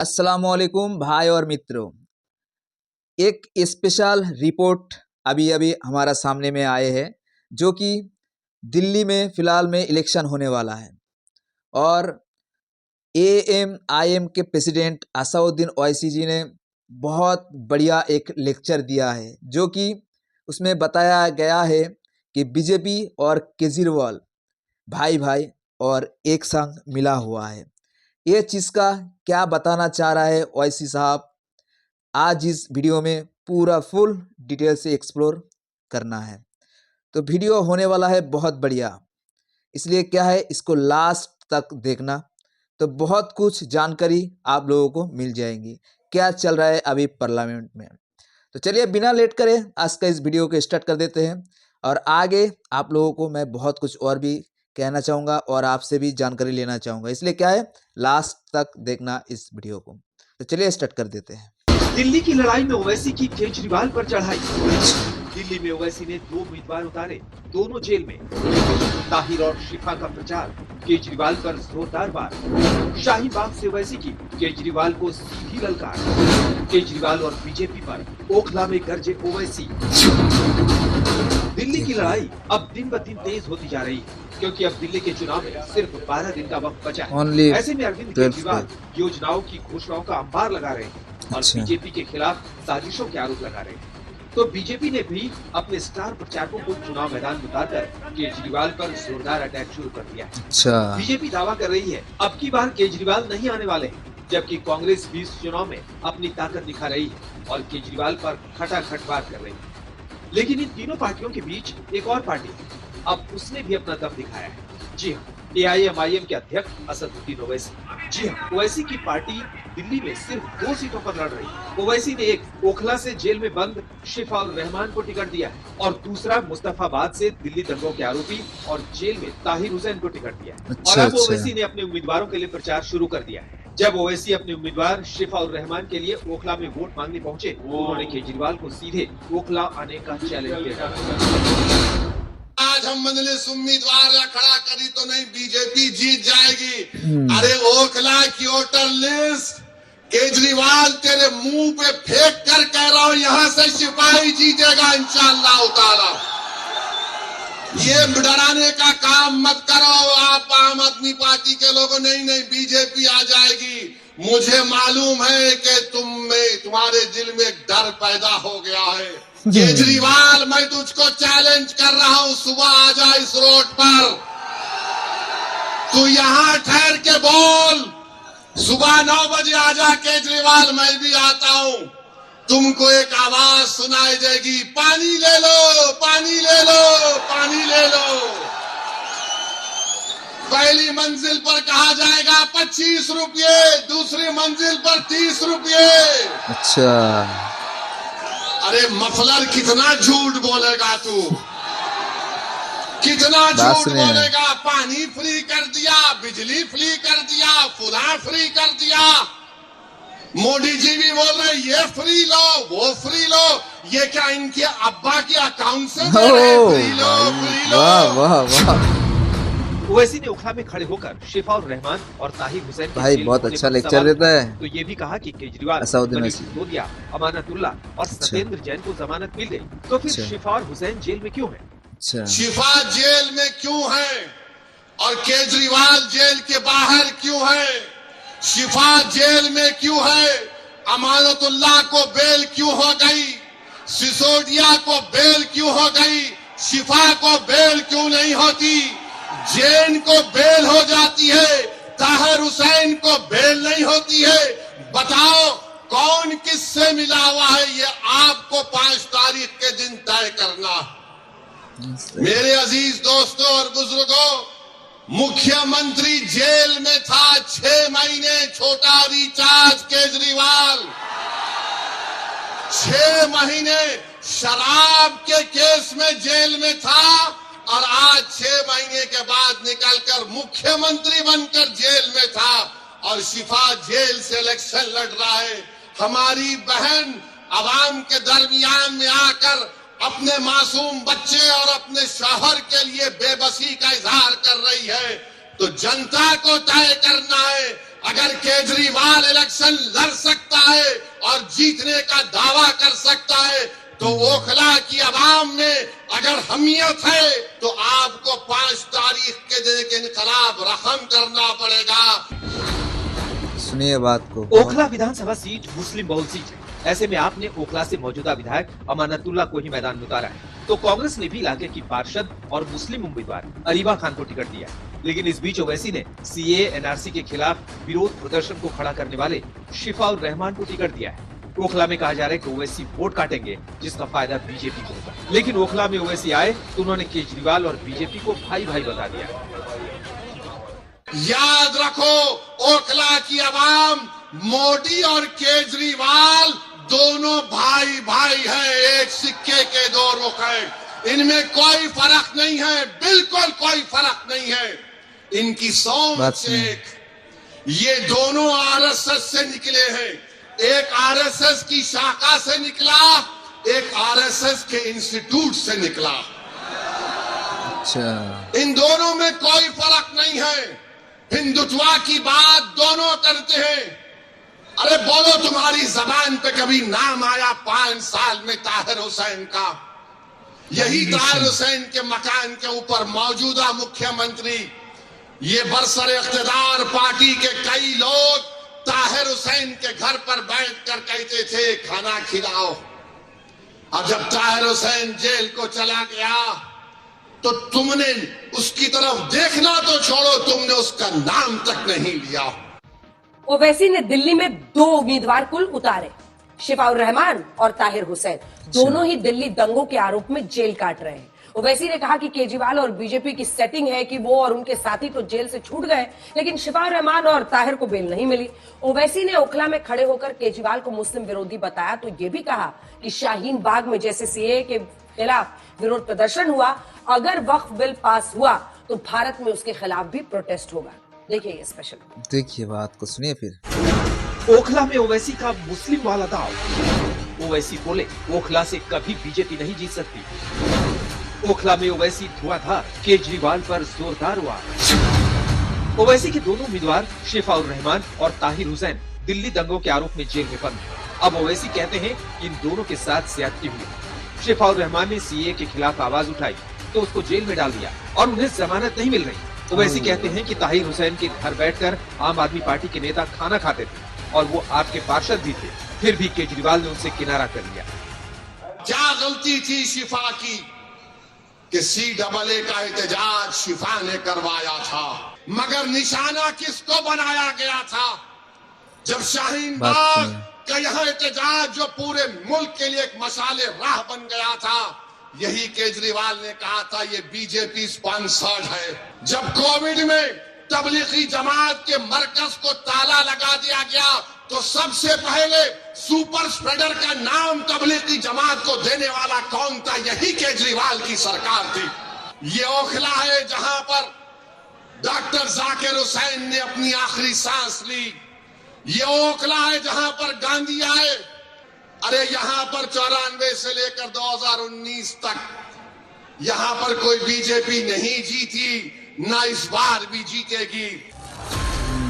अस्सलामुअलैकुम भाई और मित्रों, एक स्पेशल रिपोर्ट अभी अभी हमारा सामने में आए हैं जो कि दिल्ली में फ़िलहाल में इलेक्शन होने वाला है और AMIM के प्रेसिडेंट असदुद्दीन ओवैसी जी ने बहुत बढ़िया एक लेक्चर दिया है जो कि उसमें बताया गया है कि बीजेपी और केजरीवाल भाई भाई और एक संग मिला हुआ है। ये चीज़ का क्या बताना चाह रहा है ओवैसी साहब, आज इस वीडियो में पूरा फुल डिटेल से एक्सप्लोर करना है। तो वीडियो होने वाला है बहुत बढ़िया, इसलिए क्या है इसको लास्ट तक देखना, तो बहुत कुछ जानकारी आप लोगों को मिल जाएंगी क्या चल रहा है अभी पार्लियामेंट में। तो चलिए बिना लेट करे आज का इस वीडियो को स्टार्ट कर देते हैं और आगे आप लोगों को मैं बहुत कुछ और भी कहना चाहूँगा और आपसे भी जानकारी लेना चाहूँगा, इसलिए क्या है लास्ट तक देखना इस वीडियो को। तो चलिए स्टार्ट कर देते हैं। दिल्ली की लड़ाई में ओवैसी की केजरीवाल पर चढ़ाई। दिल्ली में ओवैसी ने 2 उम्मीदवार उतारे, दोनों जेल में। ताहिर और शिफा का प्रचार, केजरीवाल पर जोरदार वार। शाहीन बाग से ओवैसी की केजरीवाल को सीधी ललकार। केजरीवाल और बीजेपी पर ओखला में गरजे ओवैसी। दिल्ली की लड़ाई अब दिन ब दिन तेज होती जा रही है क्योंकि अब दिल्ली के चुनाव में सिर्फ 12 दिन का वक्त बचा है। ऐसे में अरविंद केजरीवाल योजनाओं की घोषणाओं का अंबार लगा रहे हैं और बीजेपी के खिलाफ साजिशों के आरोप लगा रहे हैं। तो बीजेपी ने भी अपने स्टार प्रचारकों को चुनाव मैदान में उतारकर केजरीवाल पर जोरदार अटैक शुरू कर दिया है। बीजेपी दावा कर रही है अब की बार केजरीवाल नहीं आने वाले हैं, जबकि कांग्रेस भी इस चुनाव में अपनी ताकत दिखा रही है और केजरीवाल पर खटाखट वार कर रही है। लेकिन इन तीनों पार्टियों के बीच एक और पार्टी है, अब उसने भी अपना दम दिखाया है। जी हाँ, AIMIM के अध्यक्ष असदुद्दीन ओवैसी। जी हाँ, ओवैसी की पार्टी दिल्ली में सिर्फ 2 सीटों पर लड़ रही है। ओवैसी ने एक ओखला से जेल में बंद शिफा उर रहमान को टिकट दिया है और दूसरा मुस्तफाबाद से दिल्ली दंगों के आरोपी और जेल में ताहिर हुसैन को टिकट दिया है। और अब ओवैसी ने अपने उम्मीदवारों के लिए प्रचार शुरू कर दिया है। जब ओवैसी अपने उम्मीदवार शिफा उर रहमान के लिए ओखला में वोट मांगने पहुंचे, उन्होंने केजरीवाल को सीधे ओखला आने का चैलेंज दिया। आज हम मजलिस उम्मीदवार खड़ा करी तो नहीं बीजेपी जीत जाएगी। अरे ओखला की वोटर लिस्ट केजरीवाल तेरे मुंह पे फेंक कर कह रहा हूं, यहां से सिपाही जीतेगा इंशाअल्लाह ताला। ये डराने का काम मत करो आप आम आदमी पार्टी के लोगों। नहीं बीजेपी आ जाएगी। मुझे मालूम है कि तुम्हारे दिल में डर पैदा हो गया है। केजरीवाल मैं तुझको चैलेंज कर रहा हूं, सुबह आ जा इस रोड पर, तू यहां ठहर के बोल। सुबह 9 बजे आ जा केजरीवाल, मैं भी आता हूं। तुमको एक आवाज सुनाई देगी, पानी ले लो, पानी ले लो, पानी ले लो। पहली मंजिल पर कहा जाएगा 25 रुपये, दूसरी मंजिल पर 30 रुपये। अच्छा, अरे मफलर कितना झूठ बोलेगा तू, कितना झूठ बोलेगा। पानी फ्री कर दिया, बिजली फ्री कर दिया, फुला फ्री कर दिया। मोदी जी भी बोल रहे ये फ्री लो, वो फ्री लो। ये क्या इनके अब्बा के अकाउंट से दे रहे? फ्री लो, फ्री लो। वाह वाह वाह। ओवैसी ने ओखला में खड़े होकर शिफा उर रहमान और ताहिर हुसैन भाई बहुत अच्छा लेक्चर देता है। तो ये भी कहा कि केजरीवाल, सिसोदिया, अमानतुल्ला और सत्येंद्र जैन को जमानत मिल गई, तो फिर शिफा और हुसैन जेल में क्यों है? शिफा जेल में क्यों है और केजरीवाल जेल के बाहर क्यों है? शिफा जेल में क्यों है? अमानतुल्ला को बेल क्यों हो गई? सिसोदिया को बेल क्यों हो गई? शिफा को बेल क्यों नहीं होती? जैन को बेल हो जाती है, ताहिर हुसैन को बेल नहीं होती है। बताओ कौन किससे मिला हुआ है? ये आपको 5 तारीख के दिन तय करना। मेरे अजीज दोस्तों और बुजुर्गों, मुख्यमंत्री जेल में था 6 महीने, छोटा रिचार्ज केजरीवाल 6 महीने शराब के केस में जेल में था और आज 6 महीने के बाद निकलकर मुख्यमंत्री बनकर जेल में था और शिफा जेल से इलेक्शन लड़ रहा है। हमारी बहन आवाम के दरमियान में आकर अपने मासूम बच्चे और अपने शौहर के लिए बेबसी का इजहार कर रही है। तो जनता को तय करना है अगर केजरीवाल इलेक्शन लड़ सकता है और जीतने का दावा कर सकता है तो ओखला की आवाम में अगर हमियत है तो आपको 5 तारीख के दिन के इनकलाब रहम करना पड़ेगा। सुनिए बात को। ओखला विधानसभा सीट मुस्लिम बहुल सीट है। ऐसे में आपने ओखला से मौजूदा विधायक अमानतुल्लाह को ही मैदान में उतारा है, तो कांग्रेस ने भी इलाके की पार्षद और मुस्लिम उम्मीदवार अरीबा खान को टिकट दिया है। लेकिन इस बीच ओवैसी ने सीए एनआरसी के खिलाफ विरोध प्रदर्शन को खड़ा करने वाले शिफाउर रहमान को टिकट दिया है। ओखला में कहा जा रहा है कि ओवैसी वोट काटेंगे जिसका फायदा बीजेपी को होगा। लेकिन ओखला में ओवैसी आए तो उन्होंने केजरीवाल और बीजेपी को भाई भाई बता दिया। याद रखो, ओखला की आवाम मोदी और केजरीवाल दोनों भाई भाई है, एक सिक्के के 2 रुख है। इनमें कोई फर्क नहीं है, बिल्कुल कोई फर्क नहीं है। इनकी सोच एक, ये दोनों आरएसएस से निकले हैं। एक आरएसएस की शाखा से निकला, एक आरएसएस के इंस्टीट्यूट से निकला। अच्छा, इन दोनों में कोई फर्क नहीं है। हिंदुत्व की बात दोनों करते हैं। अरे बोलो, तुम्हारी जबान पे कभी नाम आया 5 साल में ताहिर हुसैन का? यही ताहिर हुसैन के मकान के ऊपर मौजूदा मुख्यमंत्री, ये बरसर इख्तिदार पार्टी के कई लोग ताहिर हुसैन के घर पर बैठकर कहते थे खाना खिलाओ। अब जब ताहिर हुसैन जेल को चला गया तो तुमने उसकी तरफ देखना तो छोड़ो, तुमने उसका नाम तक नहीं लिया। ओवैसी ने दिल्ली में 2 उम्मीदवार कुल उतारे, शिफाउर रहमान और ताहिर हुसैन। दोनों ही दिल्ली दंगों के आरोप में जेल काट रहे हैं। ओवैसी ने कहा कि केजरीवाल और बीजेपी की सेटिंग है कि वो और उनके साथी तो जेल से छूट गए, लेकिन शिफाउर रहमान और ताहिर को बेल नहीं मिली। ओवैसी ने ओखला में खड़े होकर केजरीवाल को मुस्लिम विरोधी बताया, तो ये भी कहा कि शाहीन बाग में जैसे सीए के खिलाफ विरोध प्रदर्शन हुआ, अगर वक्फ बिल पास हुआ तो भारत में उसके खिलाफ भी प्रोटेस्ट होगा। देखिए ये स्पेशल, देखिए बात को सुनिए फिर। ओखला में ओवैसी का मुस्लिम वाला दाव। ओवैसी बोले ओखला से कभी बीजेपी नहीं जीत सकती। ओखला में ओवैसी धुआंधार केजरीवाल पर जोरदार हुआ। ओवैसी के दोनों उम्मीदवार शिफाउर रहमान और ताहिर हुसैन दिल्ली दंगों के आरोप में जेल में बंद। अब ओवैसी कहते हैं कि इन दोनों के साथ ज्यादती हुई। शिफाउर रहमान ने सीए के खिलाफ आवाज उठाई तो उसको जेल में डाल दिया और उन्हें जमानत नहीं मिल रही। ओवैसी कहते हैं कि ताहिर हुसैन के घर बैठकर आम आदमी पार्टी के नेता खाना खाते थे और वो आपके पार्षद भी थे, फिर भी केजरीवाल ने उनसे किनारा कर लिया। क्या गलती थी शिफा की कि CAA का एहतजाज शिफा ने करवाया था, मगर निशाना किसको बनाया गया था? जब शाहीन बाग का यह एहतजाज जो पूरे मुल्क के लिए एक मसाले राह बन गया था, यही केजरीवाल ने कहा था ये बीजेपी स्पॉन्सर्ड है। जब कोविड में तबलीगी जमात के मरकज को ताला लगा दिया गया तो सबसे पहले सुपर स्प्रेडर का नाम तबलीगी जमात को देने वाला कौन था? यही केजरीवाल की सरकार थी। ये ओखला है जहां पर डॉक्टर जाकिर हुसैन ने अपनी आखिरी सांस ली। ये ओखला है जहां पर गांधी आए। अरे यहां पर 94 से लेकर 2019 तक यहां पर कोई बीजेपी नहीं जीती, ना इस बार भी जीतेगी।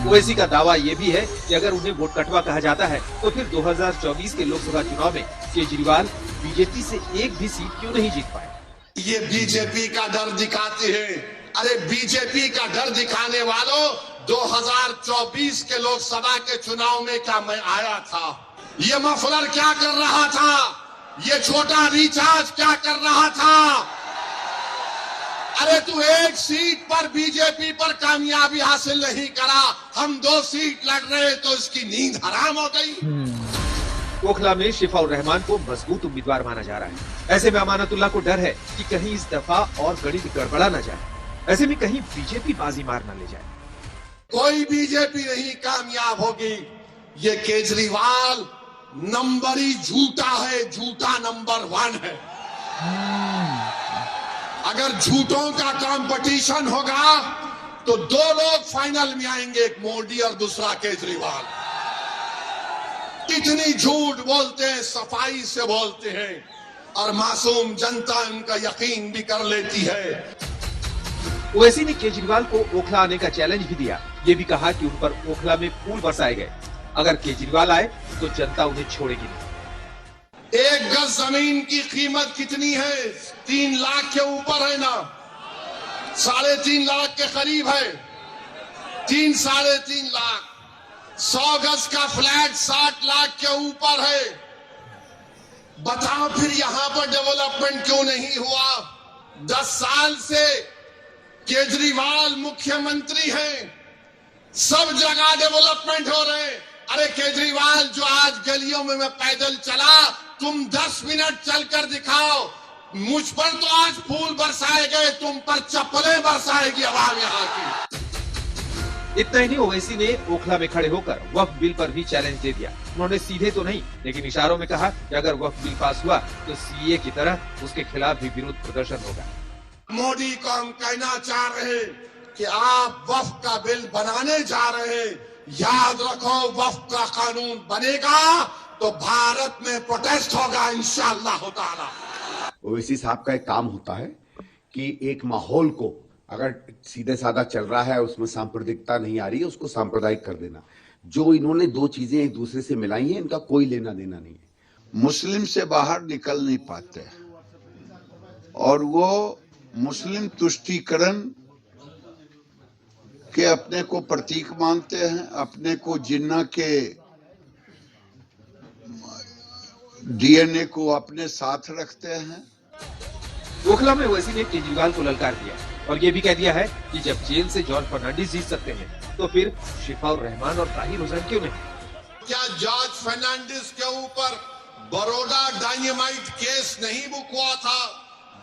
ओवैसी का दावा ये भी है कि अगर उन्हें वोट कटवा कहा जाता है तो फिर 2024 के लोकसभा चुनाव में केजरीवाल बीजेपी से एक भी सीट क्यों नहीं जीत पाए। ये बीजेपी का डर दिखाते हैं। अरे बीजेपी का डर दिखाने वालों, 2024 के लोकसभा के चुनाव में क्या मैं आया था? ये मफलर क्या कर रहा था? ये छोटा रिचार्ज क्या कर रहा था? अरे तू एक सीट पर बीजेपी पर कामयाबी हासिल नहीं करा, हम 2 सीट लड़ रहे तो इसकी नींद हराम हो गई। ओखला में शिफाउर रहमान को मजबूत उम्मीदवार माना जा रहा है। ऐसे में अमानतुल्लाह को डर है कि कहीं इस दफा और गणित गड़बड़ा न जाए, ऐसे में कहीं बीजेपी बाजी मार न ले जाए। कोई बीजेपी नहीं कामयाब होगी। ये केजरीवाल नंबरी झूठा है, झूठा नंबर 1 है। अगर झूठों का कंपटीशन होगा तो 2 लोग फाइनल में आएंगे, एक मोदी और दूसरा केजरीवाल। इतनी झूठ बोलते हैं, सफाई से बोलते हैं और मासूम जनता उनका यकीन भी कर लेती है। ओवैसी ने केजरीवाल को ओखला आने का चैलेंज भी दिया ये भी कहा कि उन पर ओखला में फूल बरसाए गए। अगर केजरीवाल आए तो जनता उन्हें छोड़ेगी नहीं। 1 गज जमीन की कीमत कितनी है? 3 लाख के ऊपर है ना, 3.5 लाख के करीब है, 3-3.5 लाख। 100 गज का फ्लैट 60 लाख के ऊपर है। बताओ फिर यहां पर डेवलपमेंट क्यों नहीं हुआ? 10 साल से केजरीवाल मुख्यमंत्री हैं, सब जगह डेवलपमेंट हो रहे हैं। अरे केजरीवाल, जो आज गलियों में मैं पैदल चला, तुम 10 मिनट चलकर दिखाओ। मुझ पर तो आज फूल बरसाए गए, तुम पर चप्पलें बरसाएगी आवाम यहाँ की। इतना ही नहीं, ओवैसी ने ओखला में खड़े होकर वक्फ बिल पर भी चैलेंज दे दिया। उन्होंने सीधे तो नहीं, लेकिन इशारों में कहा कि अगर वक्फ बिल पास हुआ तो सीए की तरह उसके खिलाफ भी विरोध प्रदर्शन होगा। मोदी को हम कहना चाह रहे हैं कि आप वक्फ का बिल बनाने जा रहे हैं, याद रखो वक्फ का कानून बनेगा तो भारत में प्रोटेस्ट होगा इंशाअल्लाह ताला। ओवैसी साहब का एक काम होता है कि एक माहौल को अगर सीधे साधा चल रहा है, उसमें सांप्रदायिकता नहीं आ रही है, उसको सांप्रदायिक कर देना। जो इन्होंने 2 चीजें एक दूसरे से मिलाई हैं, इनका कोई लेना देना नहीं है। मुस्लिम से बाहर निकल नहीं पाते और वो मुस्लिम तुष्टीकरण के अपने को प्रतीक मानते हैं, अपने को जिन्ना के डीएनए को अपने साथ रखते हैं। ओखला में ओवैसी ने केजरीवाल को ललकार दिया और ये भी कह दिया है कि जब जेल से जॉर्ज फर्नांडिस जीत सकते हैं तो फिर शिफाउर रहमान और ताहिर हुसैन क्यों नहीं? क्या जॉर्ज फर्नांडिस के ऊपर बड़ौदा डायनेमाइट केस नहीं बुक हुआ था?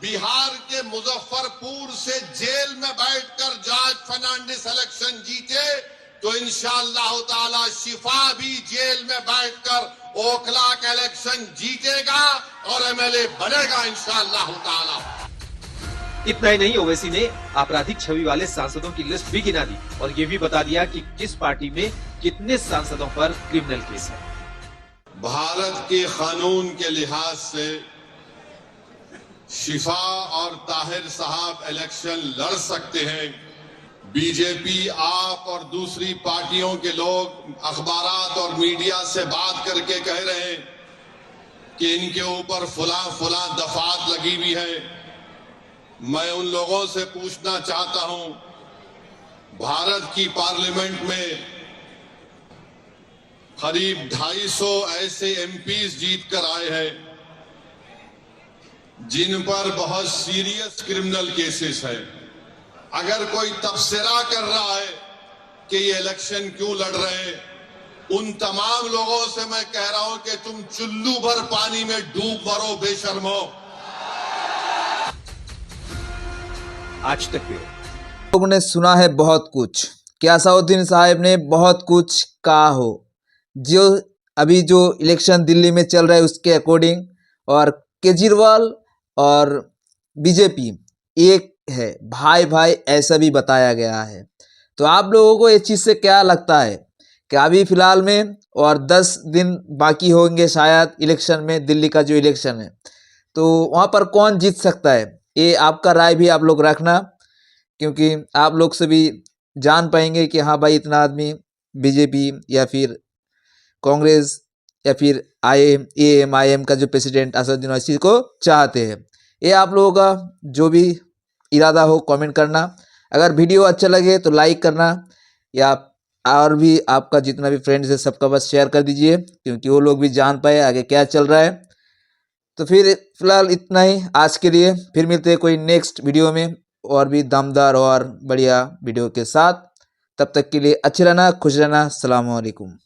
बिहार के मुजफ्फरपुर से जेल में बैठकर जॉर्ज फर्नांडिस इलेक्शन जीते तो इंशाअल्लाह ताला शिफा भी जेल में बैठकर ओखला का इलेक्शन जीतेगा और एमएलए बनेगा इंशाअल्लाह ताला। इतना ही नहीं, ओवैसी ने आपराधिक छवि वाले सांसदों की लिस्ट भी गिना दी और ये भी बता दिया कि किस पार्टी में कितने सांसदों पर क्रिमिनल केस है। भारत के कानून के लिहाज से शिफा और ताहिर साहब इलेक्शन लड़ सकते हैं। बीजेपी, आप और दूसरी पार्टियों के लोग अखबारात और मीडिया से बात करके कह रहे हैं कि इनके ऊपर फुला दफात लगी हुई है। मैं उन लोगों से पूछना चाहता हूं, भारत की पार्लियामेंट में करीब 250 ऐसे एमपीज जीत कर आए हैं जिन पर बहुत सीरियस क्रिमिनल केसेस है। अगर कोई तबसरा कर रहा है कि ये इलेक्शन क्यों लड़ रहे हैं, उन तमाम लोगों से मैं कह रहा हूं कि तुम चुल्लू भर पानी में डूब मरो बेशर्मो। आज तक लोगों ने सुना है बहुत कुछ कि असाउद्दीन साहब ने बहुत कुछ कहा हो, जो अभी जो इलेक्शन दिल्ली में चल रहा है उसके अकॉर्डिंग, और केजरीवाल और बीजेपी एक है, भाई भाई ऐसा भी बताया गया है। तो आप लोगों को इस चीज़ से क्या लगता है कि अभी फ़िलहाल में और 10 दिन बाकी होंगे शायद इलेक्शन में, दिल्ली का जो इलेक्शन है, तो वहाँ पर कौन जीत सकता है? ये आपका राय भी आप लोग रखना, क्योंकि आप लोग से भी जान पाएंगे कि हाँ भाई इतना आदमी बीजेपी या फिर कांग्रेस या फिर AAMIM का जो प्रेसिडेंट असदुद्दीन ओवैसी को चाहते हैं। ये आप लोगों का जो भी इरादा हो कमेंट करना। अगर वीडियो अच्छा लगे तो लाइक करना, या और भी आपका जितना भी फ्रेंड्स है सबका बस शेयर कर दीजिए, क्योंकि वो लोग भी जान पाए आगे क्या चल रहा है। तो फिर फिलहाल इतना ही आज के लिए, फिर मिलते हैं कोई नेक्स्ट वीडियो में और भी दमदार और बढ़िया वीडियो के साथ। तब तक के लिए अच्छे रहना, खुश रहना। अस्सलाम वालेकुम।